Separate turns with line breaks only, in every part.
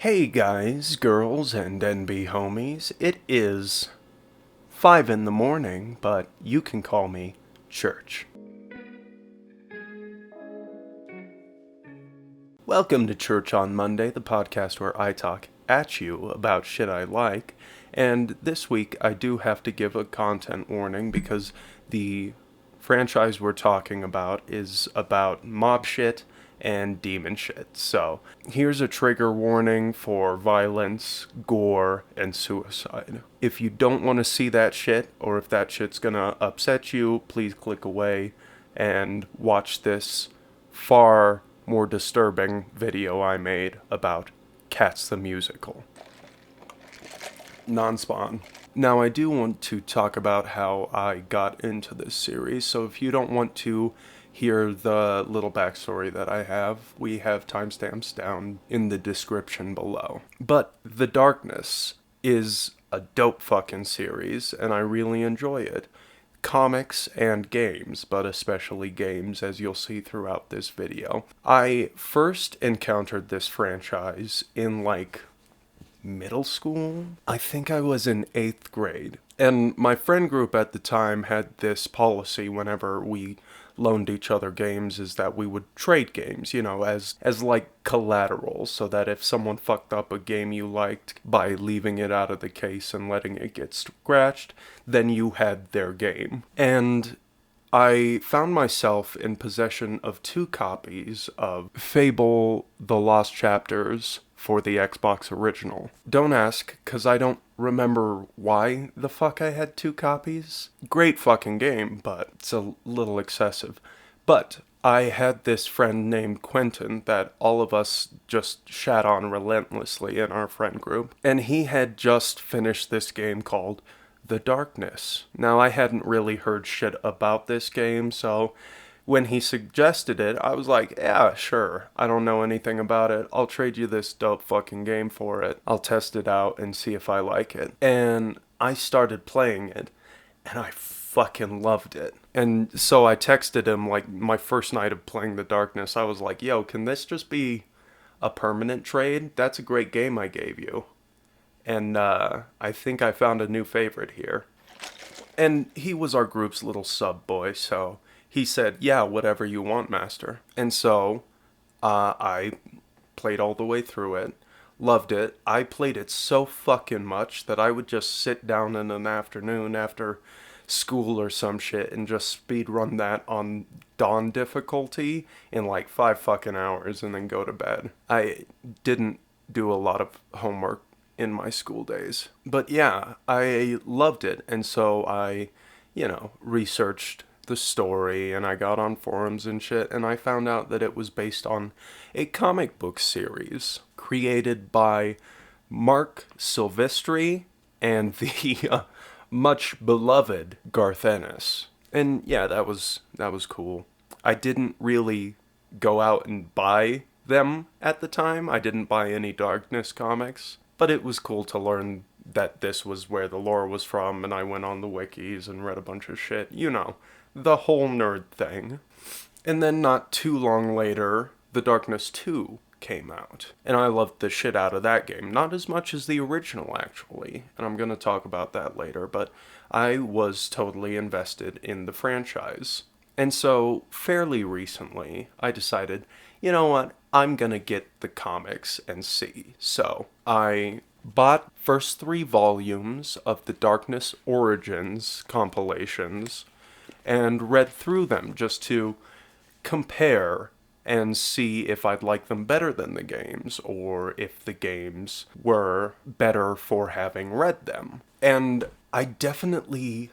Hey guys, girls, and NB homies. It is 5 in the morning, but you can call me Church. Welcome to Church on Monday, the podcast where I talk at you about shit I like. And this week I do have to give a content warning because the franchise we're talking about is about mob shit and demon shit. So, here's a trigger warning for violence, gore, and suicide. If you don't want to see that shit, or if that shit's gonna upset you, please click away and watch this far more disturbing video I made about Cats the Musical. Non-spawn. Now, I do want to talk about how I got into this series, so if you don't want to hear the little backstory that I have, we have timestamps down in the description below. But The Darkness is a dope fucking series, and I really enjoy it. Comics and games, but especially games, as you'll see throughout this video. I first encountered this franchise in middle school? I think I was in 8th grade. And my friend group at the time had this policy whenever we loaned each other games is that we would trade games, as collateral, so that if someone fucked up a game you liked by leaving it out of the case and letting it get scratched, then you had their game. And I found myself in possession of 2 copies of Fable: The Lost Chapters for the Xbox original. Don't ask, cause I don't remember why the fuck I had 2 copies. Great fucking game, but it's a little excessive. But I had this friend named Quentin that all of us just shat on relentlessly in our friend group, and he had just finished this game called The Darkness. Now, I hadn't really heard shit about this game, so when he suggested it, I was like, yeah, sure. I don't know anything about it. I'll trade you this dope fucking game for it. I'll test it out and see if I like it. And I started playing it, and I fucking loved it. And so I texted him, my first night of playing The Darkness, I was like, yo, can this just be a permanent trade? That's a great game I gave you. And I think I found a new favorite here. And he was our group's little sub boy, so he said, yeah, whatever you want, master. And so I played all the way through it, loved it. I played it so fucking much that I would just sit down in an afternoon after school or some shit and just speed run that on dawn difficulty in 5 fucking hours and then go to bed. I didn't do a lot of homework in my school days. But yeah, I loved it. And so I, researched the story and I got on forums and shit, and I found out that it was based on a comic book series created by Mark Silvestri and the much beloved Garth Ennis. And yeah, that was cool. I didn't really go out and buy them at the time. I didn't buy any Darkness comics, but it was cool to learn that this was where the lore was from, and I went on the wikis and read a bunch of shit. The whole nerd thing. And then not too long later, The Darkness 2 came out. And I loved the shit out of that game. Not as much as the original, actually. And I'm going to talk about that later, but I was totally invested in the franchise. And so, fairly recently, I decided, you know what, I'm going to get the comics and see. So, I bought first 3 volumes of the Darkness Origins compilations and read through them just to compare and see if I'd like them better than the games, or if the games were better for having read them. And I definitely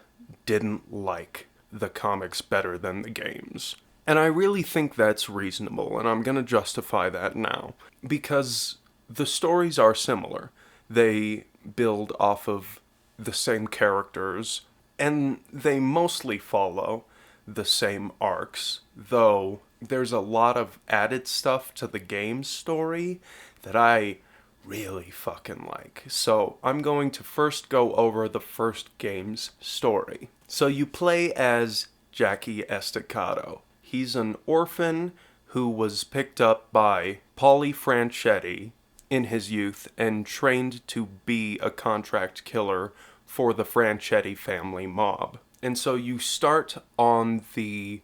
didn't like the comics better than the games. And I really think that's reasonable, and I'm gonna justify that now. Because the stories are similar. They build off of the same characters, and they mostly follow the same arcs, though there's a lot of added stuff to the game's story that I really fucking like. So I'm going to first go over the first game's story. So you play as Jackie Estacado. He's an orphan who was picked up by Polly Franchetti in his youth and trained to be a contract killer for the Franchetti family mob. And so you start on the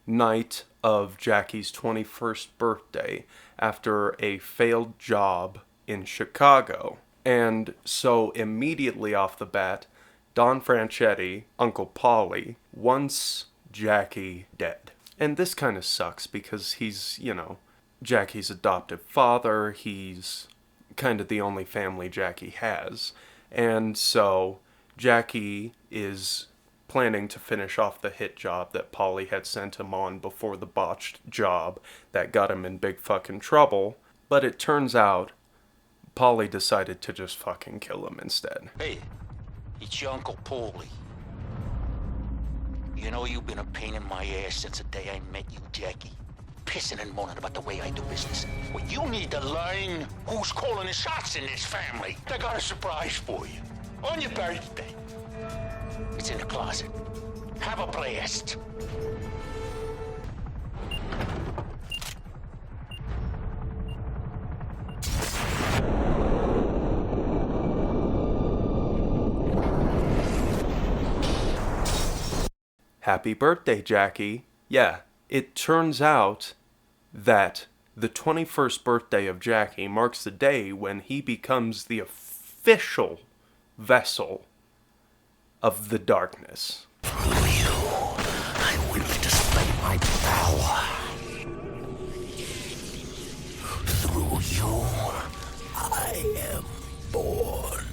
night of Jackie's 21st birthday after a failed job in Chicago. And so immediately off the bat, Don Franchetti, Uncle Paulie, wants Jackie dead. And this kind of sucks because he's, Jackie's adoptive father. He's kind of the only family Jackie has. And so Jackie is planning to finish off the hit job that Paulie had sent him on before the botched job that got him in big fucking trouble. But it turns out Paulie decided to just fucking kill him instead.
Hey, it's your Uncle Paulie. You know you've been a pain in my ass since the day I met you, Jackie. Pissing and moaning about the way I do business. Well, you need to learn who's calling the shots in this family. I got a surprise for you. On your birthday. It's in the closet. Have a blast.
Happy birthday, Jackie. Yeah, it turns out that the 21st birthday of Jackie marks the day when he becomes the official vessel of the darkness.
Through you, I will display my power. Through you, I am born.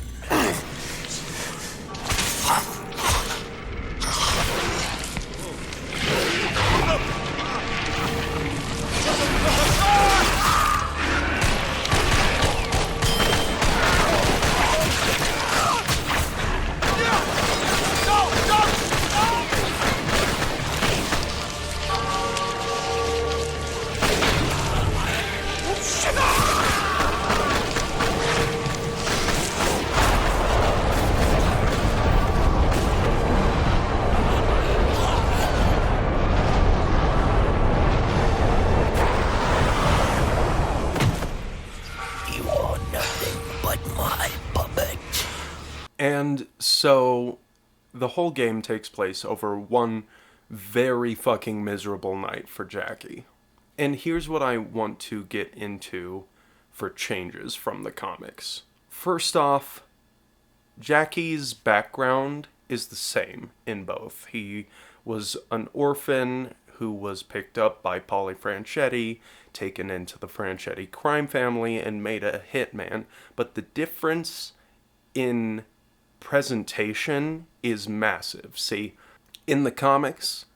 And so the whole game takes place over one very fucking miserable night for Jackie. And here's what I want to get into for changes from the comics. First off, Jackie's background is the same in both. He was an orphan who was picked up by Paulie Franchetti, taken into the Franchetti crime family, and made a hitman. But the difference in presentation is massive. See, in the comics,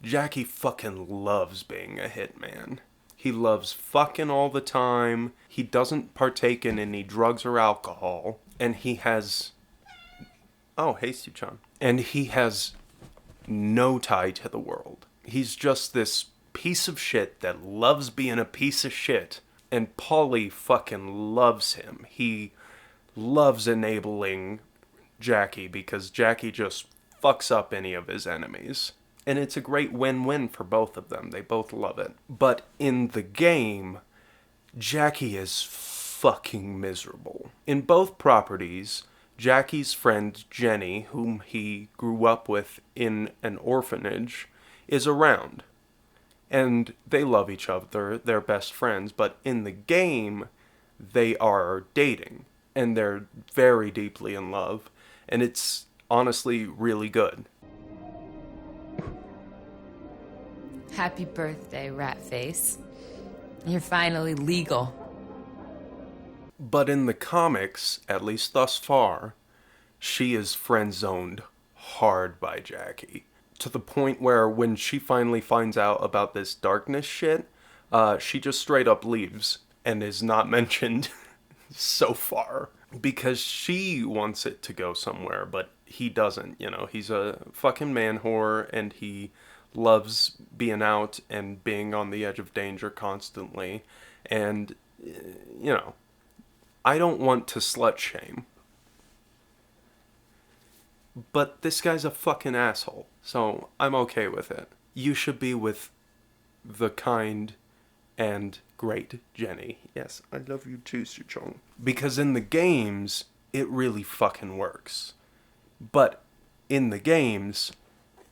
Jackie fucking loves being a hitman. He loves fucking all the time. He doesn't partake in any drugs or alcohol. And he has... Oh, hey, Stu-chan. And he has no tie to the world. He's just this piece of shit that loves being a piece of shit. And Paulie fucking loves him. He loves enabling Jackie because Jackie just fucks up any of his enemies. And it's a great win-win for both of them. They both love it. But in the game, Jackie is fucking miserable. In both properties, Jackie's friend Jenny, whom he grew up with in an orphanage, is around. And they love each other, they're best friends, but in the game, they are dating. And they're very deeply in love. And it's honestly really good.
Happy birthday, Ratface. You're finally legal.
But in the comics, at least thus far, she is friend-zoned hard by Jackie. To the point where when she finally finds out about this darkness shit, she just straight up leaves and is not mentioned so far. Because she wants it to go somewhere, but he doesn't, He's a fucking man whore, and he loves being out and being on the edge of danger constantly. And, I don't want to slut shame. But this guy's a fucking asshole, so I'm okay with it. You should be with the kind and great Jenny. Yes, I love you too, Suchong. Because in the games, it really fucking works. But in the games,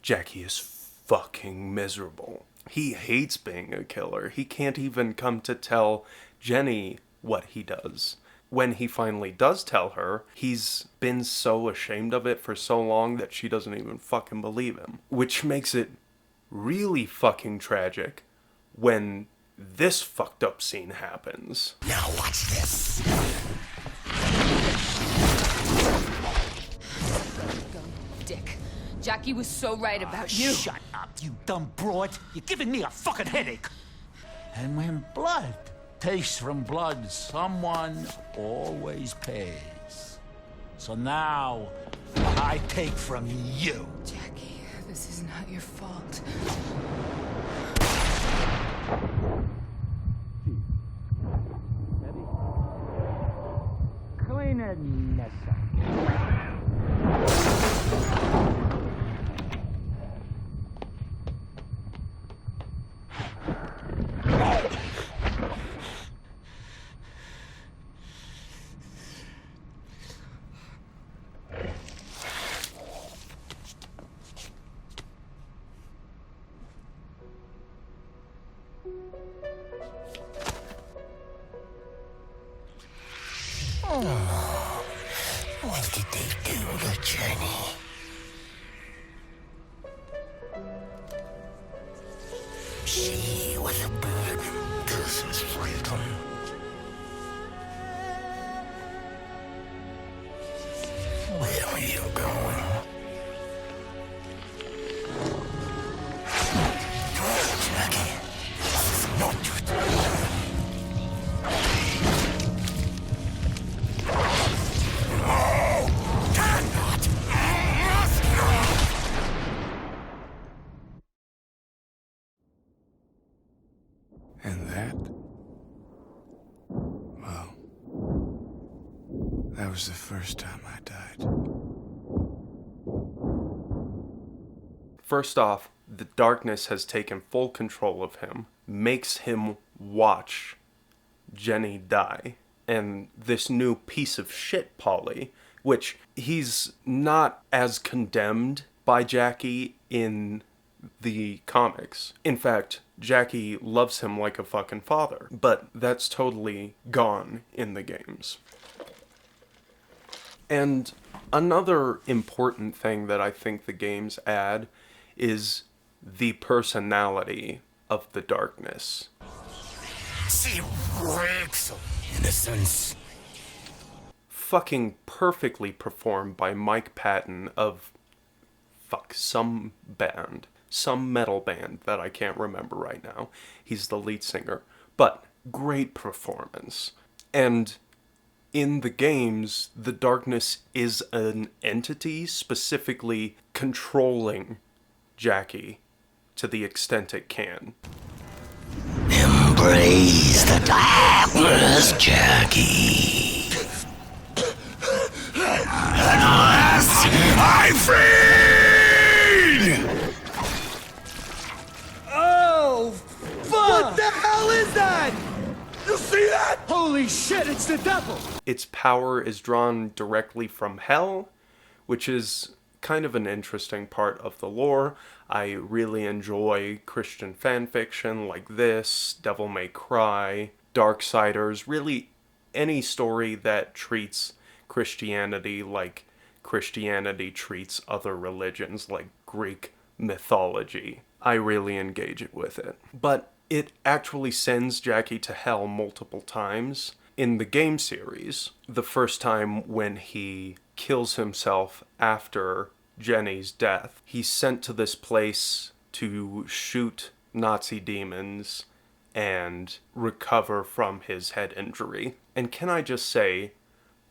Jackie is fucking miserable. He hates being a killer. He can't even come to tell Jenny what he does. When he finally does tell her, he's been so ashamed of it for so long that she doesn't even fucking believe him. Which makes it really fucking tragic when this fucked up scene happens.
Now watch this.
Go, Dick. Jackie was so right about you.
Shut up, you dumb broad. You're giving me a fucking headache. And when blood tastes from blood, someone always pays. So now, I take from you.
Jackie, this is not your fault.
Clean it, Nessa. What did they do to Jenny? She was a burden. This is freedom. Where are you going? Jackie, this is not your time.
And that? Well, that was the first time I died.
First off, the darkness has taken full control of him, makes him watch Jenny die. And this new piece of shit, Polly, which he's not as condemned by Jackie in the comics. In fact, Jackie loves him like a fucking father, but that's totally gone in the games. And another important thing that I think the games add is the personality of the darkness.
She reeks of innocence.
Fucking perfectly performed by Mike Patton of some band. Some metal band that I can't remember right now. He's the lead singer. But great performance. And in the games, the darkness is an entity specifically controlling Jackie to the extent it can.
Embrace the darkness, Jackie. At last, I'm freed!
Oh, fuck! What the hell is that?
You see that?
Holy shit, it's the devil!
Its power is drawn directly from hell, which is kind of an interesting part of the lore. I really enjoy Christian fanfiction like this, Devil May Cry, Darksiders, really any story that treats Christianity like Christianity treats other religions, like Greek mythology. I really engage it with it. But it actually sends Jackie to hell multiple times. In the game series, the first time when he kills himself after Jenny's death, he's sent to this place to shoot Nazi demons and recover from his head injury. And can I just say,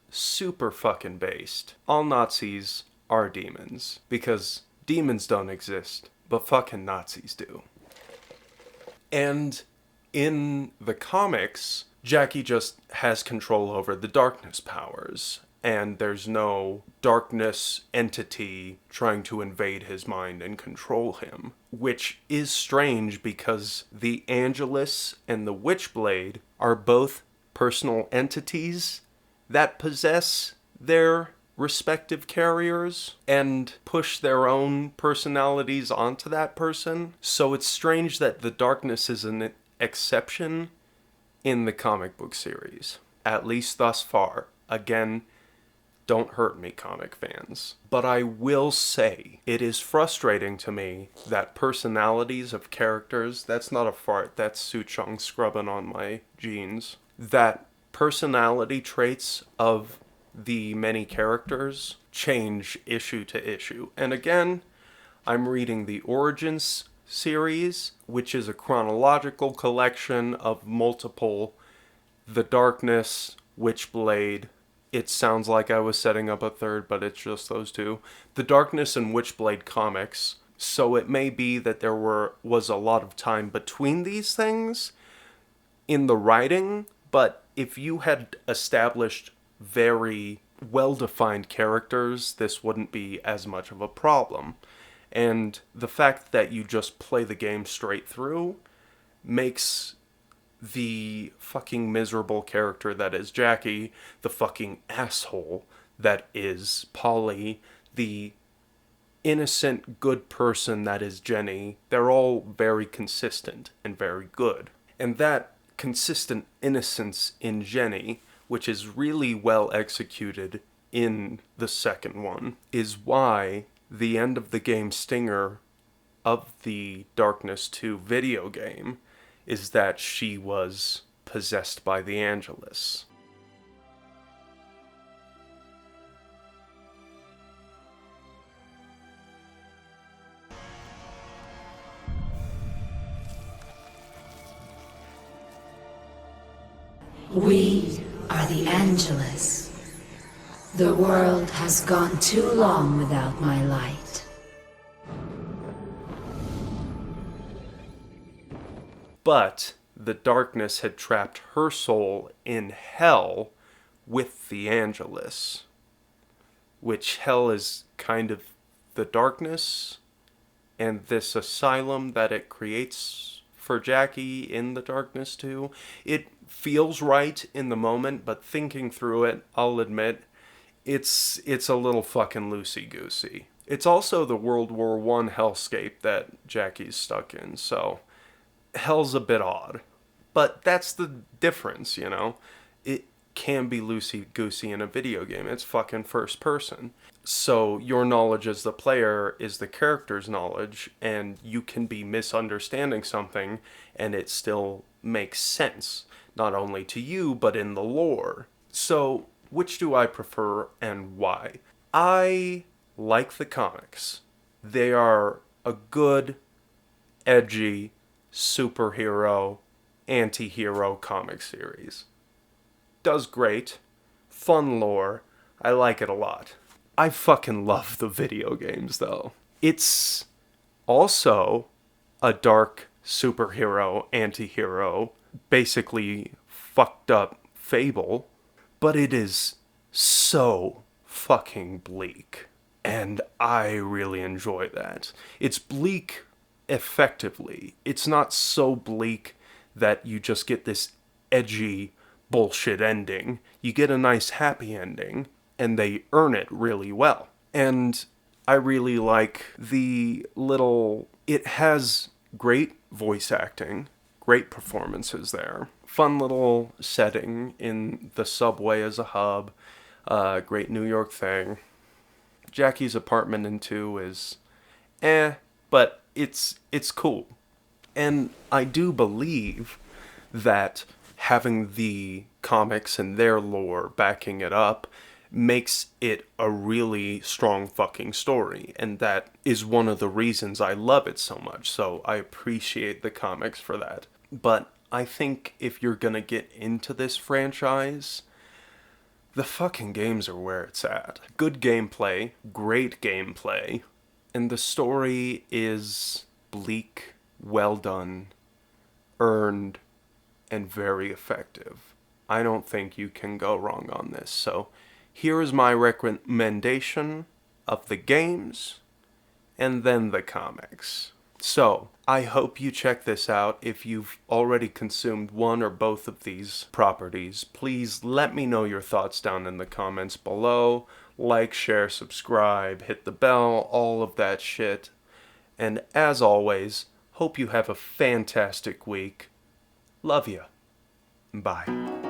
super fucking based. All Nazis are demons, because demons don't exist, but fucking Nazis do. And in the comics, Jackie just has control over the darkness powers, and there's no darkness entity trying to invade his mind and control him. Which is strange because the Angelus and the Witchblade are both personal entities that possess their respective carriers and push their own personalities onto that person. So it's strange that the darkness is an exception in the comic book series, at least thus far. Again, don't hurt me, comic fans. But I will say, it is frustrating to me that personalities of characters, that's not a fart, that's Suchong scrubbing on my jeans, that personality traits of the many characters change issue to issue. And again, I'm reading the Origins series, which is a chronological collection of multiple The Darkness, Witchblade. It sounds like I was setting up a third, but it's just those two. The Darkness and Witchblade comics. So it may be that there was a lot of time between these things in the writing, but if you had established very well-defined characters, this wouldn't be as much of a problem. And the fact that you just play the game straight through makes the fucking miserable character that is Jackie, the fucking asshole that is Polly, the innocent good person that is Jenny, they're all very consistent and very good. And that consistent innocence in Jenny, which is really well executed in the second one, is why the end of the game stinger of the Darkness 2 video game is that she was possessed by the Angelus.
We are the Angelus. The world has gone too long without my light.
But the darkness had trapped her soul in hell with the Angelus, which hell is kind of the darkness and this asylum that it creates for Jackie in the Darkness too. It feels right in the moment, but thinking through it, I'll admit, it's a little fucking loosey-goosey. It's also the World War I hellscape that Jackie's stuck in, so hell's a bit odd. But that's the difference, you know? It can be loosey-goosey in a video game. It's fucking first person. So your knowledge as the player is the character's knowledge, and you can be misunderstanding something, and it still makes sense. Not only to you, but in the lore. So, which do I prefer and why? I like the comics. They are a good, edgy, superhero, anti-hero comic series. Does great. Fun lore. I like it a lot. I fucking love the video games, though. It's also a dark superhero, anti-hero, basically fucked up fable, but it is so fucking bleak. And I really enjoy that. It's bleak effectively. It's not so bleak that you just get this edgy bullshit ending. You get a nice happy ending, and they earn it really well. And I really like it has great voice acting, great performances there. Fun little setting in the subway as a hub. Great New York thing. Jackie's apartment in 2 is but it's cool. And I do believe that having the comics and their lore backing it up makes it a really strong fucking story. And that is one of the reasons I love it so much. So I appreciate the comics for that. But I think if you're gonna get into this franchise, the fucking games are where it's at. Good gameplay, great gameplay, and the story is bleak, well done, earned, and very effective. I don't think you can go wrong on this, so here is my recommendation of the games and then the comics. So, I hope you check this out. If you've already consumed one or both of these properties, please let me know your thoughts down in the comments below. Like, share, subscribe, hit the bell, all of that shit. And as always, hope you have a fantastic week. Love ya. Bye.